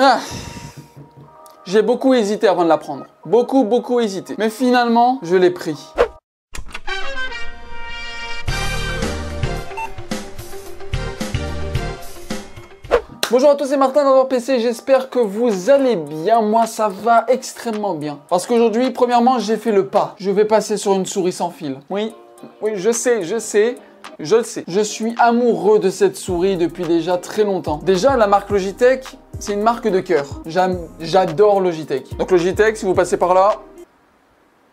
Ah. J'ai beaucoup hésité avant de la prendre. Beaucoup hésité. Mais finalement, je l'ai pris. Bonjour à tous, c'est Martin dans PC, j'espère que vous allez bien. Moi, ça va extrêmement bien. Parce qu'aujourd'hui, premièrement, j'ai fait le pas. Je vais passer sur une souris sans fil. Oui, je sais. Je le sais. Je suis amoureux de cette souris depuis déjà très longtemps. Déjà, la marque Logitech, c'est une marque de cœur. J'adore Logitech. Donc Logitech, si vous passez par là,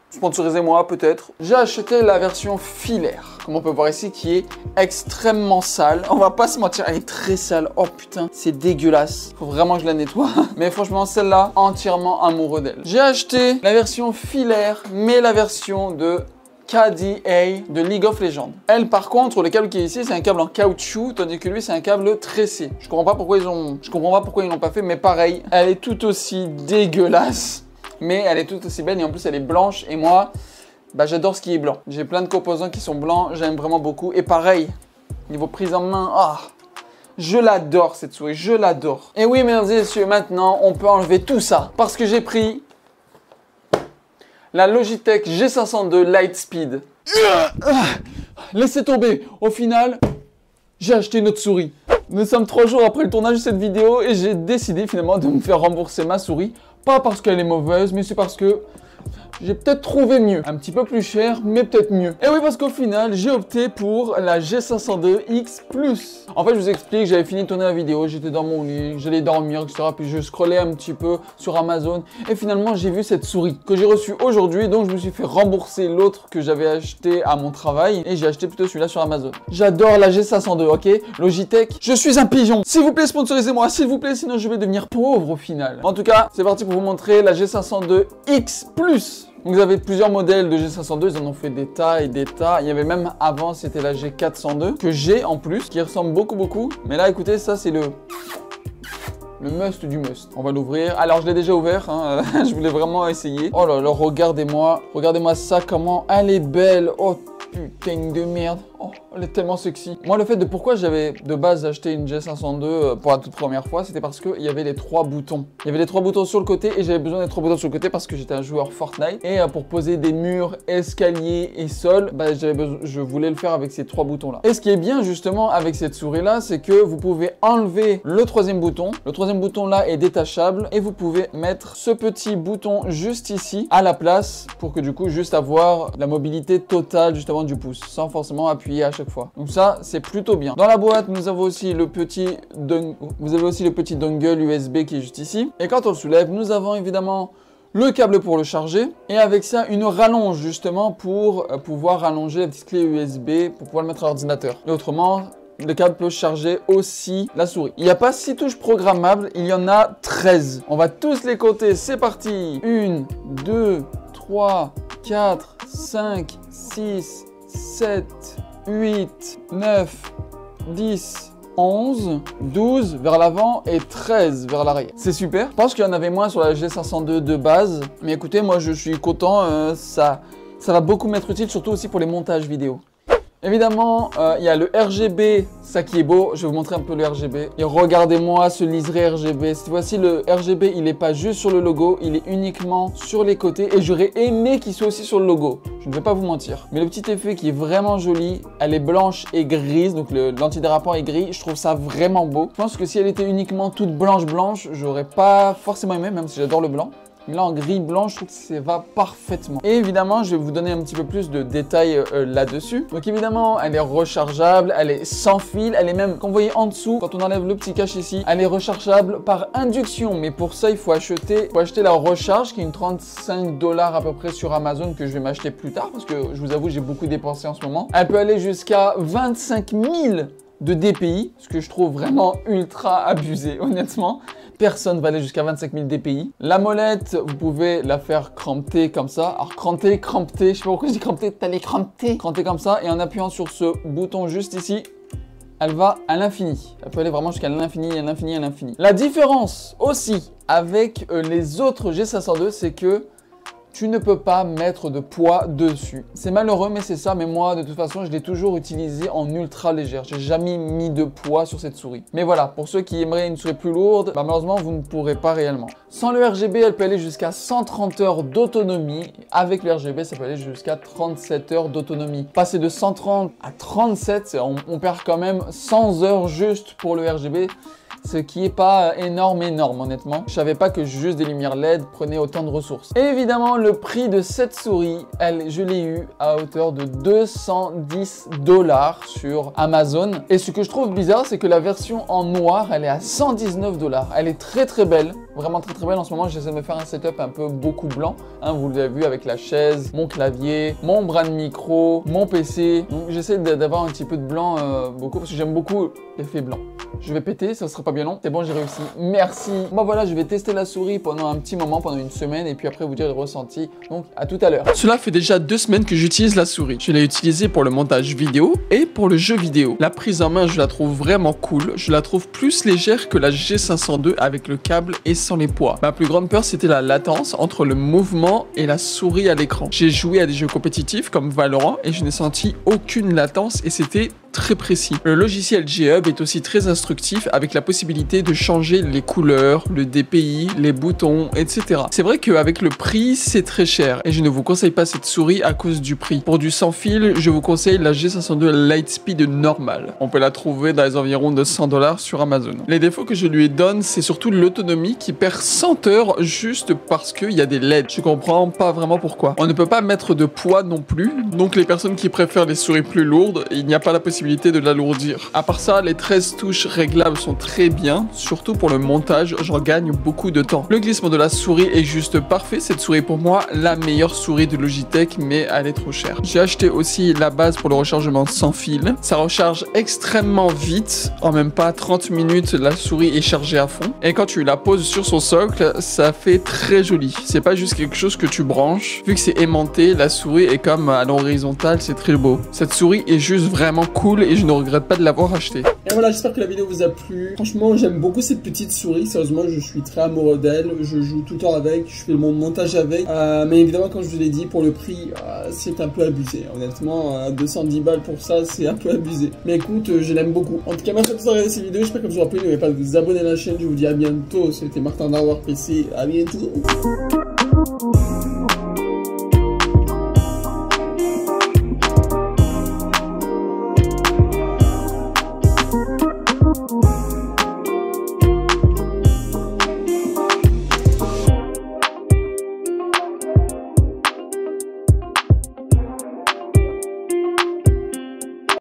sponsorisez-moi peut-être. J'ai acheté la version filaire, comme on peut voir ici, qui est extrêmement sale. On va pas se mentir, elle est très sale. Oh putain, c'est dégueulasse. Faut vraiment que je la nettoie. Mais franchement, celle-là, entièrement amoureux d'elle. J'ai acheté la version filaire, mais la version de KDA de League of Legends. Elle, par contre, le câble qui est ici, c'est un câble en caoutchouc, tandis que lui, c'est un câble tressé. Je comprends pas pourquoi ils l'ont pas fait, mais pareil, elle est tout aussi dégueulasse, mais elle est tout aussi belle et en plus, elle est blanche. Et moi, j'adore ce qui est blanc. J'ai plein de composants qui sont blancs, j'aime vraiment beaucoup. Et pareil, niveau prise en main, je l'adore cette souris, je l'adore. Et oui, mesdames et messieurs, maintenant, on peut enlever tout ça parce que j'ai pris la Logitech G502 Lightspeed. Laissez tomber. Au final, j'ai acheté une autre souris. Nous sommes 3 jours après le tournage de cette vidéo et j'ai décidé finalement de me faire rembourser ma souris. Pas parce qu'elle est mauvaise, mais c'est parce que j'ai peut-être trouvé mieux. Un petit peu plus cher, mais peut-être mieux. Et oui, parce qu'au final, j'ai opté pour la G502X Plus. En fait, je vous explique, j'avais fini de tourner la vidéo, j'étais dans mon lit, j'allais dormir, etc. Puis je scrollais un petit peu sur Amazon. Et finalement, j'ai vu cette souris que j'ai reçue aujourd'hui. Donc, je me suis fait rembourser l'autre que j'avais acheté à mon travail. Et j'ai acheté plutôt celui-là sur Amazon. J'adore la G502, ok? Logitech, je suis un pigeon. S'il vous plaît, sponsorisez-moi, s'il vous plaît, sinon je vais devenir pauvre au final. En tout cas, c'est parti pour vous montrer la G502X Plus. Donc vous avez plusieurs modèles de G502, ils en ont fait des tas et des tas. Il y avait même avant, c'était la G402 que j'ai en plus, qui ressemble beaucoup. Mais là, écoutez, ça c'est le must du must. On va l'ouvrir. Alors, je l'ai déjà ouvert, hein. Je voulais vraiment essayer. Oh là là, regardez-moi ça, comment elle est belle. Oh putain de merde. Oh, elle est tellement sexy. Moi, le fait de pourquoi j'avais de base acheté une G502 pour la toute première fois, c'était parce qu'il y avait les 3 boutons. Il y avait les 3 boutons sur le côté et j'avais besoin des 3 boutons sur le côté parce que j'étais un joueur Fortnite. Et pour poser des murs, escaliers et sol, je voulais le faire avec ces 3 boutons-là. Et ce qui est bien justement avec cette souris-là, c'est que vous pouvez enlever le 3e bouton. Le 3e bouton là est détachable et vous pouvez mettre ce petit bouton juste ici à la place pour que du coup juste avoir la mobilité totale justement du pouce sans forcément appuyer à chaque fois. Donc ça, c'est plutôt bien. Dans la boîte, nous avons aussi le petit dongle USB qui est juste ici. Et quand on le soulève, nous avons évidemment le câble pour le charger. Et avec ça, une rallonge justement pour pouvoir rallonger la petite clé USB pour pouvoir le mettre à l'ordinateur. Et autrement, le câble peut charger aussi la souris. Il n'y a pas 6 touches programmables, il y en a 13. On va tous les compter, c'est parti. 1, 2, 3, 4, 5, 6, 7, 8, 9, 10, 11, 12 vers l'avant et 13 vers l'arrière. C'est super. Je pense qu'il y en avait moins sur la G502 de base. Mais écoutez, moi je suis content. Ça va beaucoup m'être utile, surtout aussi pour les montages vidéo. Évidemment, il y a le RGB, ça qui est beau. Je vais vous montrer un peu le RGB. Et regardez-moi ce liseré RGB. Cette fois-ci, le RGB, il n'est pas juste sur le logo, il est uniquement sur les côtés. Et j'aurais aimé qu'il soit aussi sur le logo. Je ne vais pas vous mentir. Mais le petit effet qui est vraiment joli, elle est blanche et grise. Donc l'antidérapant est gris. Je trouve ça vraiment beau. Je pense que si elle était uniquement toute blanche, j'aurais pas forcément aimé, même si j'adore le blanc. Mais là, en gris-blanc, je trouve que ça va parfaitement. Et évidemment, je vais vous donner un petit peu plus de détails là-dessus. Donc évidemment, elle est rechargeable, elle est sans fil, elle est même, comme vous voyez en dessous, quand on enlève le petit cache ici, elle est rechargeable par induction. Mais pour ça, il faut acheter la recharge, qui est une 35 $ à peu près sur Amazon, que je vais m'acheter plus tard, parce que je vous avoue, j'ai beaucoup dépensé en ce moment. Elle peut aller jusqu'à 25 000 de DPI, ce que je trouve vraiment ultra abusé, honnêtement. Personne va aller jusqu'à 25 000 DPI. La molette, vous pouvez la faire cramper comme ça. Alors cramper, je sais pas pourquoi je dis cramper, t'allais cramper. Cramper comme ça et en appuyant sur ce bouton juste ici, elle va à l'infini. Elle peut aller vraiment jusqu'à l'infini, à l'infini, à l'infini. La différence aussi avec les autres G502, c'est que tu ne peux pas mettre de poids dessus. C'est malheureux, mais c'est ça. Mais moi, de toute façon, je l'ai toujours utilisé en ultra légère. J'ai jamais mis de poids sur cette souris. Mais voilà, pour ceux qui aimeraient une souris plus lourde, bah, malheureusement, vous ne pourrez pas réellement. Sans le RGB, elle peut aller jusqu'à 130 heures d'autonomie. Avec le RGB, ça peut aller jusqu'à 37 heures d'autonomie. Passer de 130 à 37, on perd quand même 100 heures juste pour le RGB. Ce qui n'est pas énorme honnêtement. Je savais pas que juste des lumières LED prenaient autant de ressources. Et évidemment, le prix de cette souris, je l'ai eu à hauteur de 210 $ sur Amazon. Et ce que je trouve bizarre, c'est que la version en noir, elle est à 119 $. Elle est très belle, vraiment très belle. En ce moment, j'essaie de me faire un setup un peu beaucoup blanc. Hein, vous l'avez vu avec la chaise, mon clavier, mon bras de micro, mon PC. Donc j'essaie d'avoir un petit peu de blanc beaucoup parce que j'aime beaucoup l'effet blanc. Je vais péter, ça sera pas bien long. C'est bon, j'ai réussi. Merci. Bon voilà, je vais tester la souris pendant un petit moment, pendant une semaine, et puis après vous dire le ressenti. Donc à tout à l'heure. Cela fait déjà 2 semaines que j'utilise la souris. Je l'ai utilisée pour le montage vidéo et pour le jeu vidéo. La prise en main, je la trouve vraiment cool. Je la trouve plus légère que la G502 avec le câble et sans les poids. Ma plus grande peur, c'était la latence entre le mouvement et la souris à l'écran. J'ai joué à des jeux compétitifs comme Valorant et je n'ai senti aucune latence et c'était très précis. Le logiciel G-Hub est aussi très instructif avec la possibilité de changer les couleurs, le DPI, les boutons, etc. C'est vrai qu'avec le prix, c'est très cher et je ne vous conseille pas cette souris à cause du prix. Pour du sans fil, je vous conseille la G502 Lightspeed normale. On peut la trouver dans les environs de 100 $ sur Amazon. Les défauts que je lui donne, c'est surtout l'autonomie qui perd 100 heures juste parce qu'il y a des LED. Je comprends pas vraiment pourquoi. On ne peut pas mettre de poids non plus, donc les personnes qui préfèrent les souris plus lourdes, il n'y a pas la possibilité de l'alourdir. À part ça, les 13 touches réglables sont très bien, surtout pour le montage, j'en gagne beaucoup de temps. Le glissement de la souris est juste parfait, cette souris est pour moi la meilleure souris de Logitech, mais elle est trop chère. J'ai acheté aussi la base pour le rechargement sans fil. Ça recharge extrêmement vite, en même pas 30 minutes, la souris est chargée à fond. Et quand tu la poses sur son socle, ça fait très joli. C'est pas juste quelque chose que tu branches. Vu que c'est aimanté, la souris est comme à l'horizontale, c'est très beau. Cette souris est juste vraiment cool et je ne regrette pas de l'avoir acheté. Et voilà, j'espère que la vidéo vous a plu. Franchement, j'aime beaucoup cette petite souris. Sérieusement, je suis très amoureux d'elle. Je joue tout le temps avec, je fais mon montage avec. Mais évidemment, comme je vous l'ai dit, pour le prix, c'est un peu abusé. Honnêtement, 210 balles pour ça, c'est un peu abusé. Mais écoute, je l'aime beaucoup. En tout cas, merci de regarder cette vidéo. J'espère que vous aura plu. N'oubliez pas de vous abonner à la chaîne. Je vous dis à bientôt. C'était Martin d'Hardware PC. À bientôt.